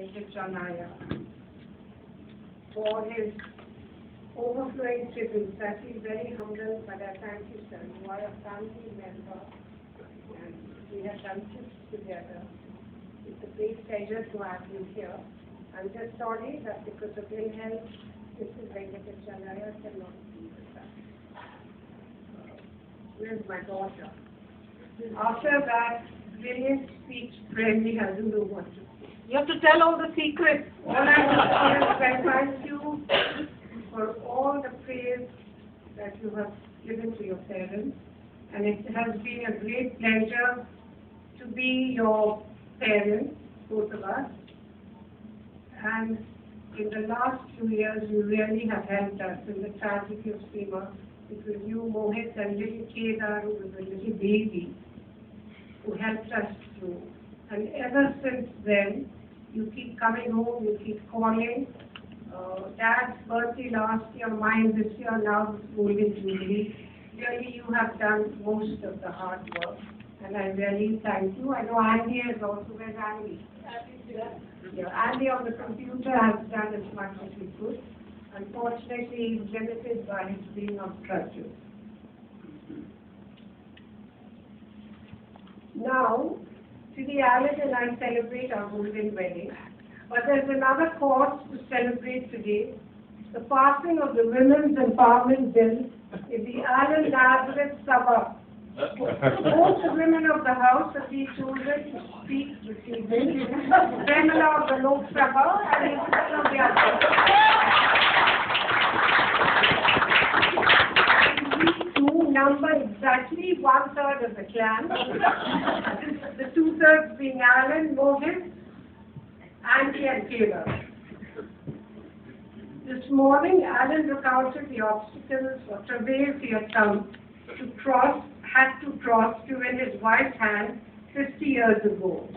Venkatramaya for his overflowing tributes. I feel very humbled, but I thank you, sir. You are a family member, and we have done this together. It's a great pleasure to have you here. I'm just sorry that because of ill health, Mrs. Venkatramaya cannot be with us. Where's my daughter? After that brilliant speech, Premi hasn't know what to say. You have to tell all the secrets. All I want to say is I thank you for all the praise that you have given to your parents, and it has been a great pleasure to be your parents, both of us. And in the last 2 years, you really have helped us in the tragedy of Seema. It was you, Mohit, and little Kedar, who was a little baby, who helped us through. And ever since then, you keep coming home, you keep calling. Dad's birthday last year, mine this year, now it's Golden Jubilee. Really, you have done most of the hard work, and I really thank you. I know Andy is also, where's Andy? Yeah, Andy on the computer has done as much as he could. Unfortunately, he's limited by his being on crutches. Now, today Alan and I celebrate our golden wedding, but there's another cause to celebrate today, the passing of the Women's Empowerment Bill in the Alan Nazareth suburb. Both the women of the house have been chosen to speak this evening, women of the Lok Sabha and women of the other. These two number exactly 1/3 of the clan, the 2/3 being Alan, Mohit, Andy and Taylor. This morning, Alan recounted the obstacles or travails he had to cross to win his wife's hand 50 years ago.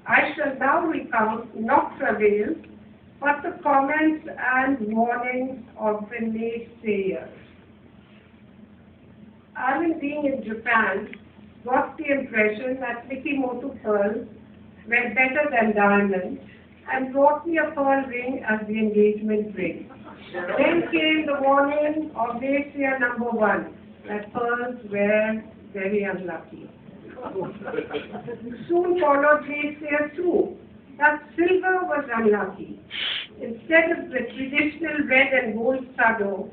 I shall now recount not travails, but the comments and warnings of the naysayers. Alan, being in Japan, got the impression that Mikimoto pearls were better than diamonds and brought me a pearl ring as the engagement ring. Then came the warning of naysayer number 1, that pearls were very unlucky. Soon followed naysayer 2, that silver was unlucky. Instead of the traditional red and gold sado,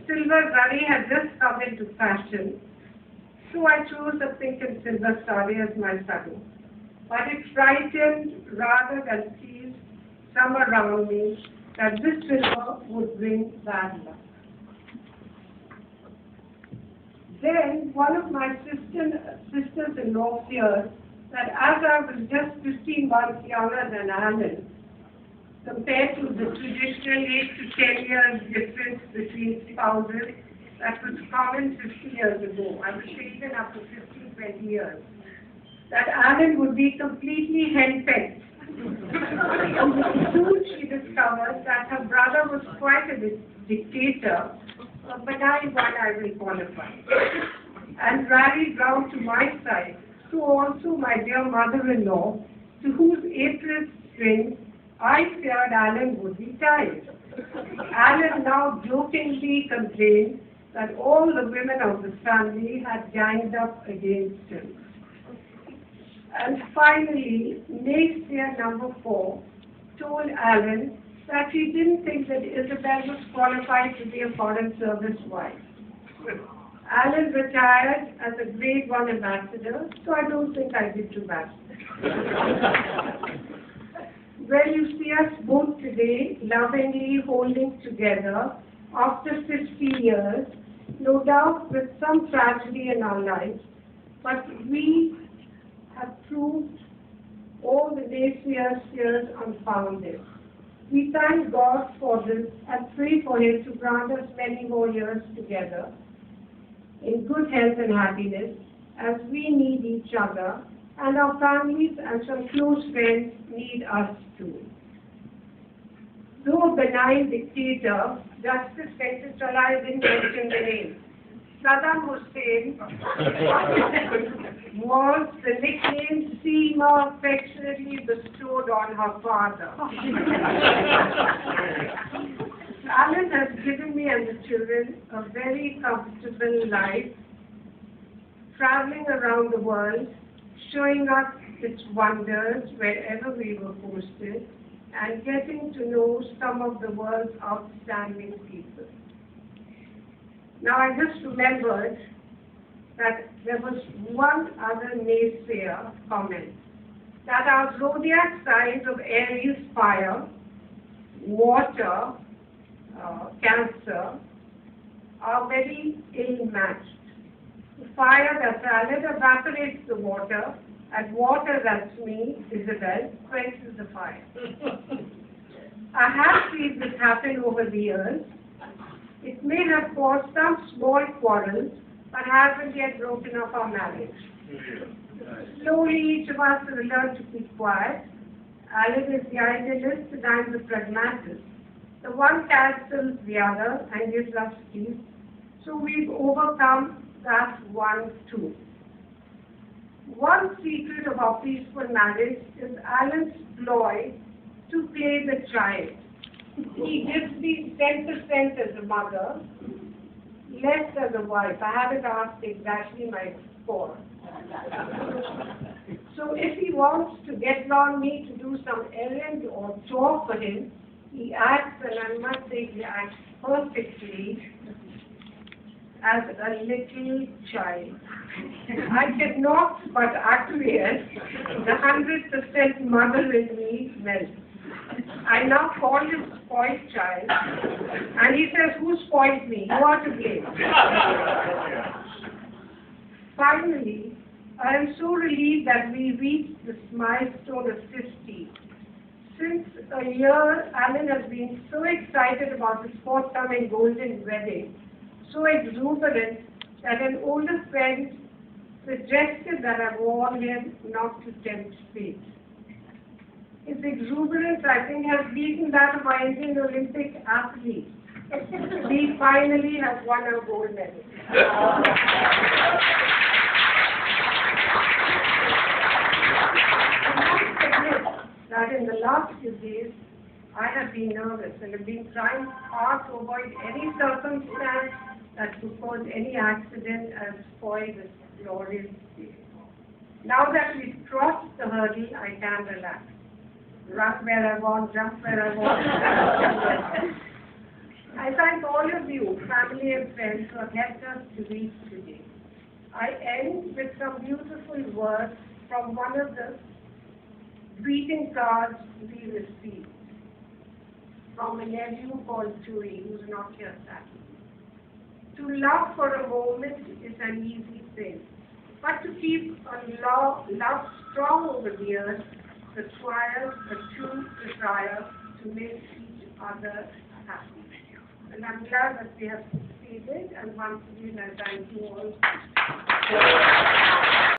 silver zari had just come into fashion, so I chose a pink and silver sari as my sado. But it frightened rather than pleased some around me that this silver would bring bad luck. Then one of my sisters-in-law feared that as I was just 15 months younger than Alan, compared to the traditional 8 to 10 years difference between spouses that was common 50 years ago, I was even up to 15, 20 years, that Alan would be completely henpecked. Soon she discovered that her brother was quite a dictator, a benign one I will qualify, and rallied round to my side, so also my dear mother-in-law, to whose April strings I feared Alan would be tied. Alan now jokingly complained that all the women of the family had ganged up against him. And finally, naysayer number 4 told Alan that he didn't think that Isobel was qualified to be a foreign service wife. Alan retired as a grade 1 ambassador, so I don't think I did too bad. Well, you see us both today lovingly holding together after 50 years, no doubt with some tragedy in our lives, but we have proved all the naysayers' fears unfounded. We thank God for this and pray for Him to grant us many more years together in good health and happiness, as we need each other and our families and some close friends need us too. Though a benign dictator, Justice Venkatramaya didn't mention the name. Saddam Hussein was the nickname Seema affectionately bestowed on her father. Alan has given me and the children a very comfortable life, traveling around the world, showing us its wonders wherever we were posted, and getting to know some of the world's outstanding people. Now I just remembered that there was one other naysayer comment, that our zodiac signs of Aries, fire, water, Cancer, are very ill-matched. The fire, that's Alan, evaporates the water, and water, that's me, Isobel, quenches the fire. I have seen this happen over the years. It may have caused some small quarrels, but hasn't yet broken up our marriage. Slowly, each of us has learned to keep quiet. Alan is the idealist, and I'm the pragmatist. The one cancels the other and gives us peace. So we've overcome that one too. One secret of our peaceful marriage is Alan's ploy to play the child. He gives me 10% as a mother, less as a wife. I haven't asked exactly my score. So if he wants to get on me to do some errand or chore for him, he acts, and I must say he acts perfectly, as a little child. I cannot but acquiesce. The 100% mother in me melts. I now call him spoiled child, and he says, "Who spoiled me? You are to blame." Finally, I am so relieved that we reached this milestone of 50. Since a year, Alan has been so excited about his forthcoming golden wedding, so exuberant that an older friend suggested that I warn him not to tempt fate. His exuberance, I think, has beaten that of our Indian Olympic athletes. We finally have won a gold medal. That in the last few days, I have been nervous and have been trying hard to avoid any circumstance that could cause any accident and spoil this glorious day. Now that we've crossed the hurdle, I can relax. Run where I want, jump where I want. I thank all of you, family and friends, who have helped us to reach today. I end with some beautiful words from one of the greeting cards we received from a nephew called Tui, who's not here sadly. To love for a moment is an easy thing, but to keep a love strong over the years requires a true desire to make each other happy. And I'm glad that we have succeeded, and once again I thank you all.